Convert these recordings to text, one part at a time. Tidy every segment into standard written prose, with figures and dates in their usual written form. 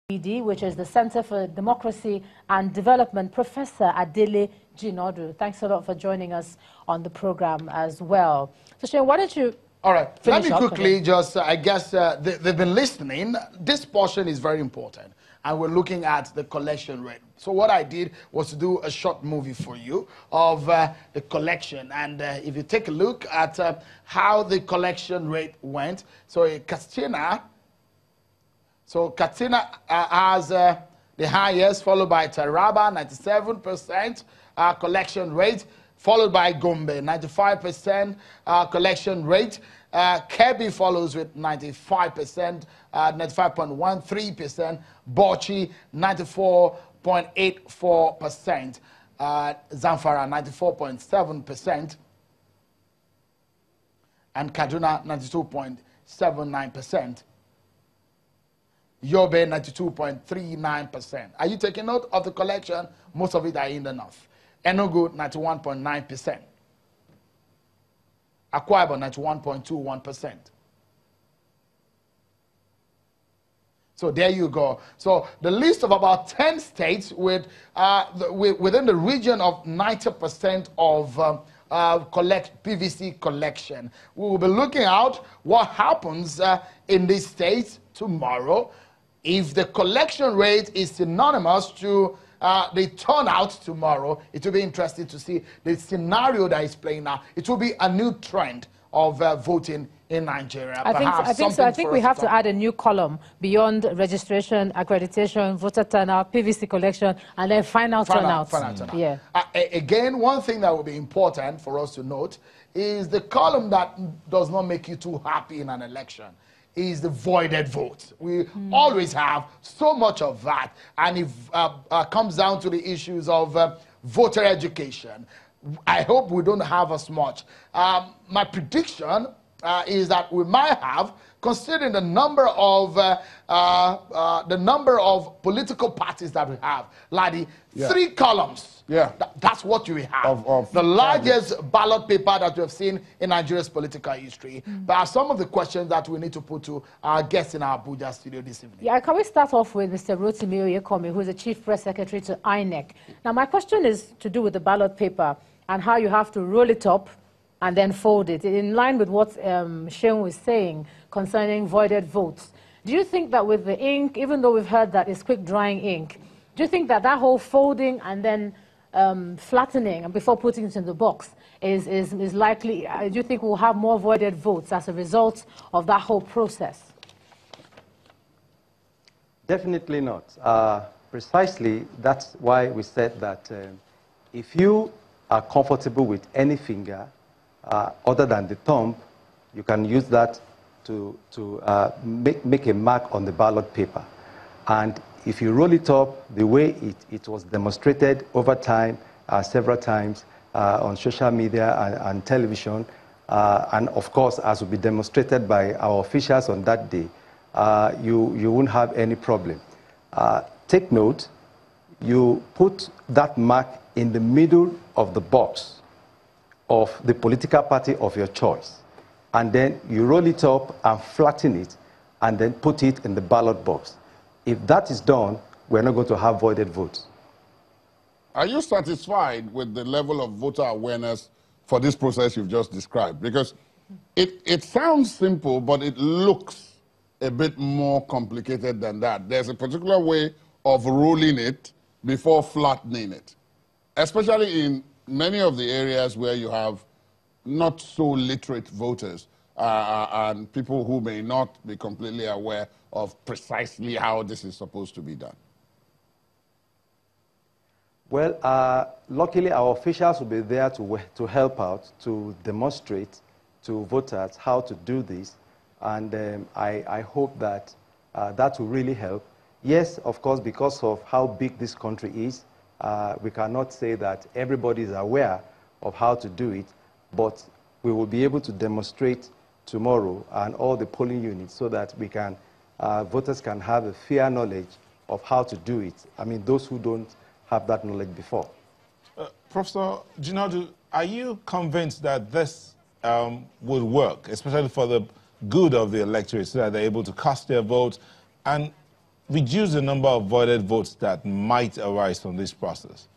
which is the Center for Democracy and Development, Professor Adele Jinodu. Thanks a lot for joining us on the program as well. So, Shane, why don't you... All right, let me quickly just, I guess they've been listening. This portion is very important, and we're looking at the collection rate. So what I did was to do a short movie for you of the collection. And if you take a look at how the collection rate went, so Katsina has the highest, followed by Taraba, 97% collection rate, followed by Gombe, 95% collection rate. Kebbi follows with 95%, 95.13%. Bauchi, 94.84%. Zamfara, 94.7%. And Kaduna, 92.79%. Yobe, 92.39%. Are you taking note of the collection? Most of it are in the north. Enugu, 91.9%. Akwa Ibom, 91.21%. So there you go. So the list of about 10 states with within the region of 90% of PVC collection. We will be looking out what happens in these states tomorrow. If the collection rate is synonymous to the turnout tomorrow, it will be interesting to see the scenario that is playing now. It will be a new trend of voting in Nigeria. I think we have to add a new column beyond registration, accreditation, voter turnout, PVC collection, and then final turnout. Yeah. Again, one thing that will be important for us to note is the column that does not make you too happy in an election is the voided vote. We always have so much of that, and if comes down to the issues of voter education, I hope we don't have as much. My prediction is that we might have, considering the number of political parties that we have, Ladi, 3 columns. Yeah, that's what you have. The largest ballot paper that we have seen in Nigeria's political history. But are some of the questions that we need to put to our guests in our Abuja studio this evening. Yeah, can we start off with Mr. Rotimi Oyekome, who is the Chief Press Secretary to INEC. Now, my question is to do with the ballot paper and how you have to roll it up and then fold it, in line with what Shane was saying concerning voided votes. Do you think that with the ink, even though we've heard that it's quick-drying ink, do you think that that whole folding and then flattening and before putting it in the box is likely? Do you think we'll have more voided votes as a result of that whole process? Definitely not. Precisely, that's why we said that if you are comfortable with any finger other than the thumb, you can use that to make a mark on the ballot paper. And if you roll it up the way it was demonstrated over time, several times on social media and television, and of course, as will be demonstrated by our officials on that day, you won't have any problem. Take note, you put that mark in the middle of the box of the political party of your choice, and then you roll it up and flatten it, and then put it in the ballot box. If that is done, we're not going to have voided votes. Are you satisfied with the level of voter awareness for this process you've just described? Because it sounds simple, but it looks a bit more complicated than that. There's a particular way of rolling it before flattening it, especially in many of the areas where you have not so literate voters and people who may not be completely aware of precisely how this is supposed to be done. Well, luckily our officials will be there to help out, to demonstrate to voters how to do this, and I hope that that will really help. Yes, of course, because of how big this country is, we cannot say that everybody is aware of how to do it, but we will be able to demonstrate tomorrow and all the polling units so that we can, voters can have a fair knowledge of how to do it. I mean, those who don't have that knowledge before. Professor Jinodu, are you convinced that this would work, especially for the good of the electorate, so that they're able to cast their votes? And reduce the number of voided votes that might arise from this process?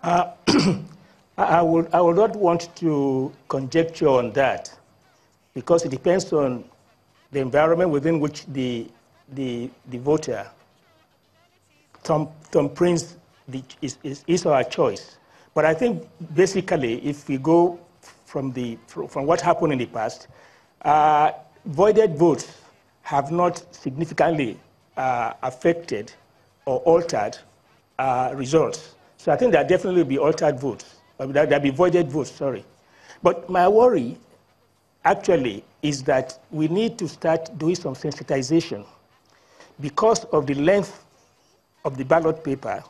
I would not want to conjecture on that, because it depends on the environment within which the voter thumbprints is our choice. But I think basically, if we go from what happened in the past, voided votes have not significantly affected or altered results. So I think there definitely will be altered votes. There'll be voided votes, sorry. But my worry, actually, is that we need to start doing some sensitization because of the length of the ballot paper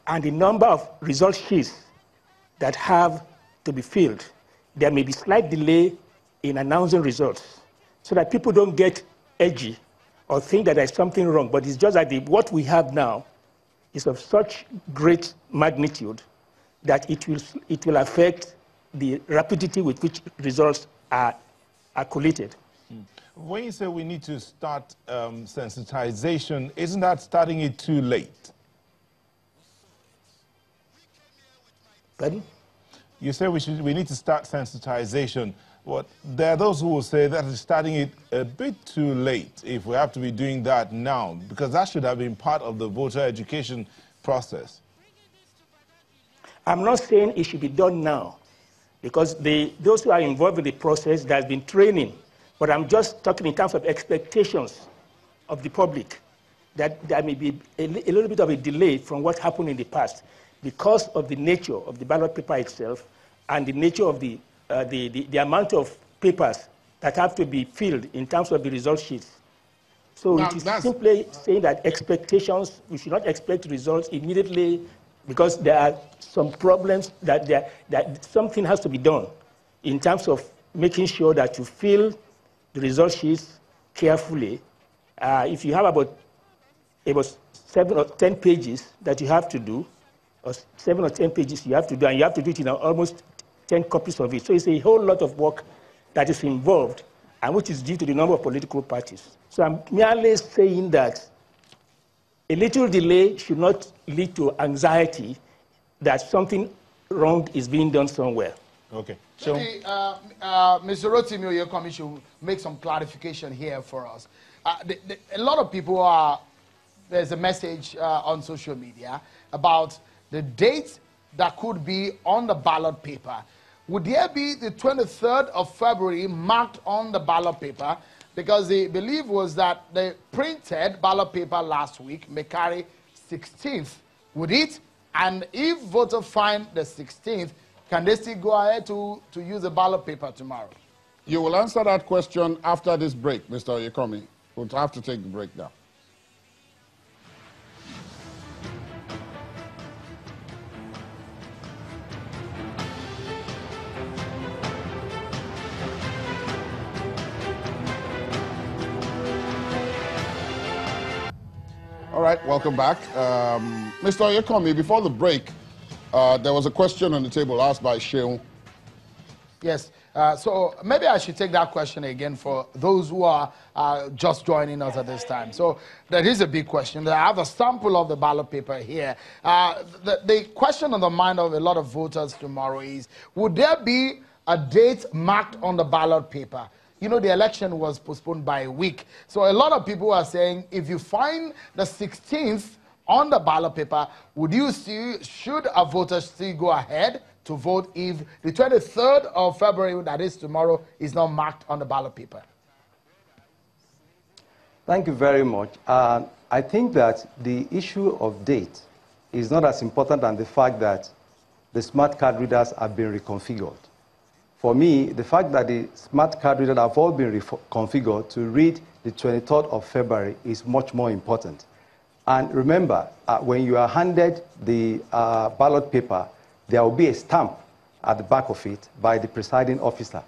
and the number of result sheets that have to be filled. There may be slight delay in announcing results so that people don't get edgy or think that there's something wrong. But it's just that what we have now is of such great magnitude that it will affect the rapidity with which results are collated. When you say we need to start sensitization, isn't that starting it too late? Pardon? You say we need to start sensitization. Well, there are those who will say that is starting it a bit too late if we have to be doing that now, because that should have been part of the voter education process. I'm not saying it should be done now, because those who are involved in the process, there's been training. But I'm just talking in terms of expectations of the public, that there may be a little bit of a delay from what happened in the past because of the nature of the ballot paper itself and the nature of the amount of papers that have to be filled in terms of the result sheets. So it is simply saying that expectations, we should not expect results immediately, because there are some problems that something has to be done in terms of making sure that you fill the result sheets carefully. If you have about 7 or 10 pages that you have to do, or 7 or 10 pages you have to do, and you have to do it in almost 10 copies of it. So it's a whole lot of work that is involved, and which is due to the number of political parties. So I'm merely saying that a little delay should not lead to anxiety that something wrong is being done somewhere. Okay. So, Mr. Rotimi Oyekomi should make some clarification here for us. A lot of people there's a message on social media about the date that could be on the ballot paper. Would there be the 23rd of February marked on the ballot paper? Because the belief was that they printed ballot paper last week may carry 16th. Would it? And if voters find the 16th, can they still go ahead to use the ballot paper tomorrow? You will answer that question after this break, Mr. Oyekomi. We'll have to take the break now. All right, welcome back. Mr. Oyekomi, before the break, there was a question on the table asked by Sheung. Yes, so maybe I should take that question again for those who are just joining us at this time. So that is a big question. I have a sample of the ballot paper here. The question on the mind of a lot of voters tomorrow is, would there be a date marked on the ballot paper? You know, the election was postponed by a week. So a lot of people are saying, if you find the 16th on the ballot paper, should a voter still go ahead to vote if the 23rd of February, that is tomorrow, is not marked on the ballot paper? Thank you very much. I think that the issue of date is not as important than the fact that the smart card readers have been reconfigured. For me, the fact that the smart card readers have all been reconfigured to read the 23rd of February is much more important. And remember, when you are handed the ballot paper, there will be a stamp at the back of it by the presiding officer.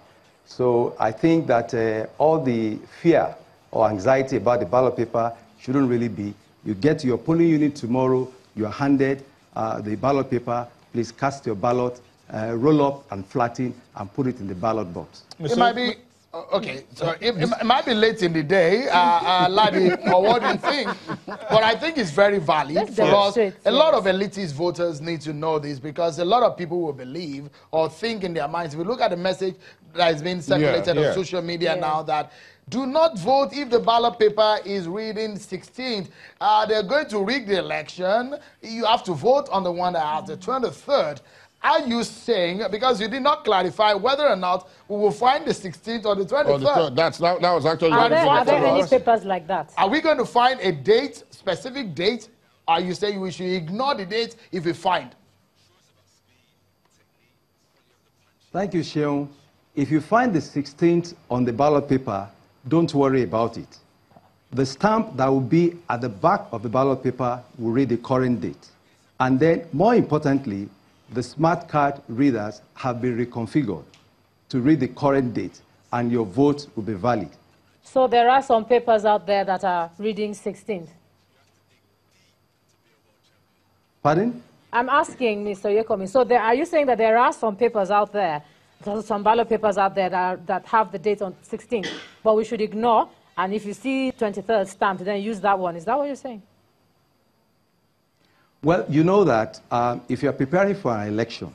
So I think that all the fear or anxiety about the ballot paper shouldn't really be. You get to your polling unit tomorrow, you are handed the ballot paper, please cast your ballot, roll up and flatten and put it in the ballot box. It might be, Okay, so it might be late in the day, Ladi, or what do you think? But I think it's very valid because a lot of elitist voters need to know this because a lot of people will believe or think in their minds. If we look at the message that is being circulated on social media now that do not vote if the ballot paper is reading 16th. They're going to rig the election. You have to vote on the one that has the 23rd. Are you saying, because you did not clarify whether or not we will find the 16th or the 23rd? That was actually... Are there any papers like that? Are we going to find a date, specific date? Are you saying we should ignore the date if we find? Thank you, Sheon. If you find the 16th on the ballot paper, don't worry about it. The stamp that will be at the back of the ballot paper will read the current date. And then, more importantly, the smart card readers have been reconfigured to read the current date, and your vote will be valid. So there are some papers out there that are reading 16th? Pardon? I'm asking, Mr. Yekomi, so are you saying that there are some papers out there, some ballot papers out there that have the date on 16th, but we should ignore, and if you see 23rd stamped, then use that one? Is that what you're saying? Well, you know that if you're preparing for an election,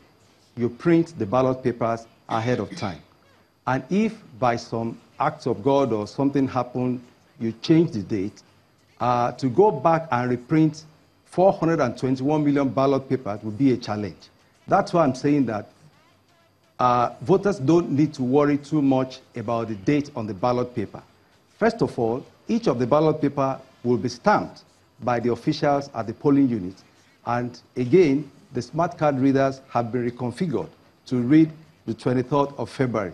you print the ballot papers ahead of time. And if by some act of God or something happened, you change the date, to go back and reprint 421 million ballot papers would be a challenge. That's why I'm saying that voters don't need to worry too much about the date on the ballot paper. First of all, each of the ballot paper will be stamped by the officials at the polling unit. And again, the smart card readers have been reconfigured to read the 23rd of February.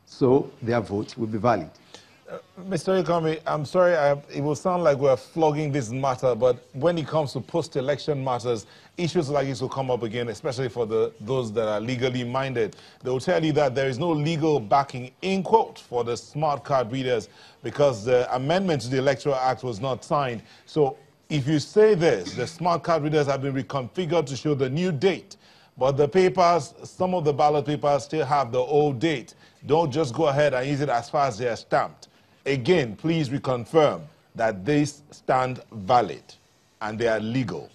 So their vote will be valid. Mr. Yekomi, I'm sorry, it will sound like we're flogging this matter, but when it comes to post-election matters, issues like this will come up again, especially for those that are legally minded. They will tell you that there is no legal backing, in quote, for the smart card readers because the amendment to the Electoral Act was not signed. So if you say this, the smart card readers have been reconfigured to show the new date, but the papers, some of the ballot papers still have the old date. Don't just go ahead and use it as far as they are stamped. Again, please reconfirm that they stand valid and they are legal.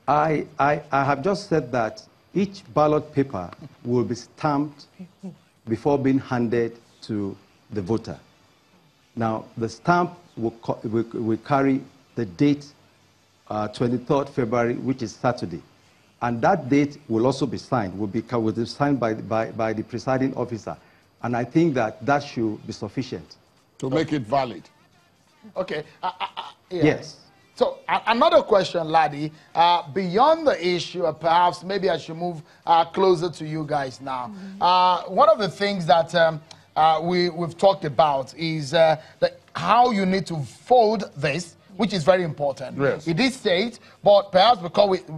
I have just said that each ballot paper will be stamped before being handed to the voter. Now, the stamp will carry the date 23rd February, which is Saturday. And that date will also be signed, will be signed by the presiding officer. And I think that should be sufficient. To make it valid. Okay. Yes. So another question, Ladi, beyond the issue, perhaps maybe I should move closer to you guys now. One of the things that we've talked about is how you need to fold this, which is very important. Yes. It is state, but perhaps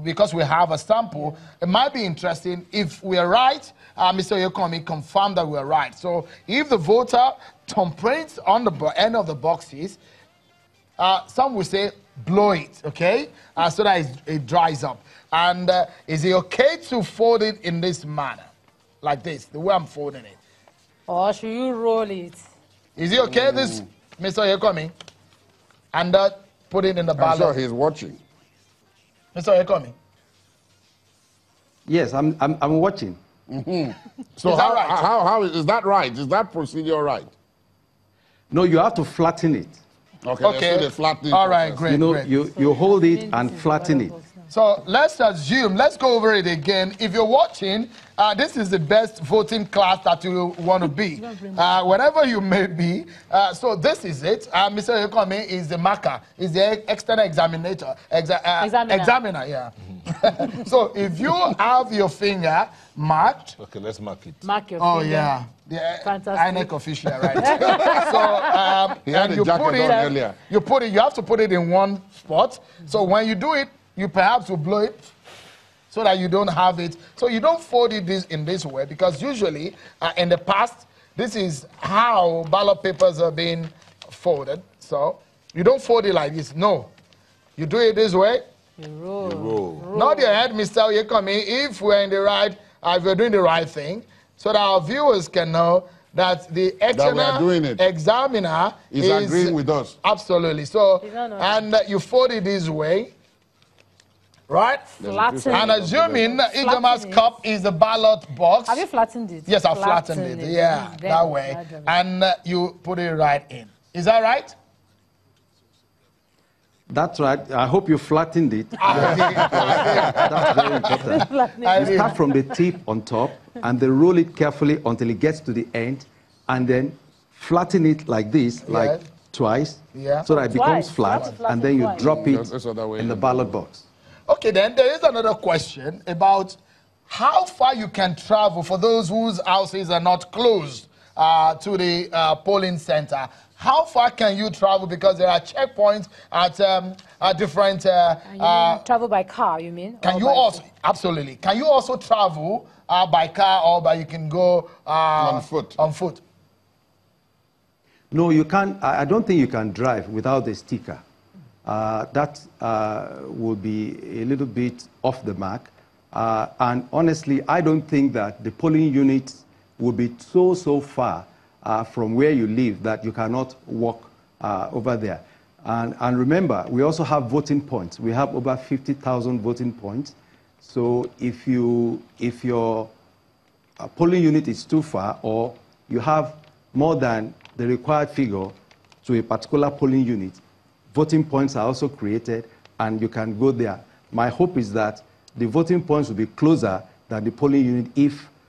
because we have a sample, it might be interesting if we are right. Mr. Yekomi confirmed that we are right. So if the voter thumbprints on the end of the boxes, some will say blow it, okay, so that it dries up. And is it okay to fold it in this manner, like this, the way I'm folding it? Or should you roll it? Is it okay, this, Mr. Yekomi? And put it in the ballot. I'm sure he's watching. Mr. Yekomi? Yes, I'm watching. So is that right? how is that right? Is that procedure right? No, you have to flatten it. Okay. The flattening all right, process. great. You know, great. you hold it and flatten it. So let's assume, let's go over it again. If you're watching, this is the best voting class that you want to be, wherever you may be. So this is it. Mr. Yekomi is the marker, is the external examiner. Examiner, yeah. So if you have your finger marked. Okay, let's mark it. Mark your finger. Oh, yeah. Fantastic. INEC official, right? So, he had and a jacket on earlier. you have to put it in one spot. So when you do it, you perhaps will blow it so that you don't have it. So you don't fold it in this way because usually in the past, this is how ballot papers are being folded. So you don't fold it like this. No. You do it this way. You roll. You roll. Nod your head, Mr. Yekomi, if we're in the right, if we're doing the right thing. so that our viewers can know that the external examiner is agreeing with us. Absolutely. So, and you fold it this way, right? Flatten. And assuming Ijeoma's cup is the ballot box. Have you flattened it? Yes, I flattened it. Yeah, that way. And you put it right in. Is that right? That's right. I hope you flattened it. That's very important. You start from the tip on top, and then roll it carefully until it gets to the end, and then flatten it like this, like twice, so that it becomes flat, and then you drop it in the ballot box. Okay, then there is another question about how far you can travel for those whose houses are not closed to the polling center. How far can you travel? Because there are checkpoints at different... travel by car, you mean? Can you also... Absolutely. Can you also travel by car, or you can go... on foot? On foot. No, you can't. I don't think you can drive without a sticker. That would be a little bit off the mark. And honestly, I don't think that the polling units will be so far from where you live that you cannot walk over there. And remember, we also have voting points. We have over 50,000 voting points. So if your polling unit is too far, or you have more than the required figure to a particular polling unit, voting points are also created, and you can go there. My hope is that the voting points will be closer than the polling unit if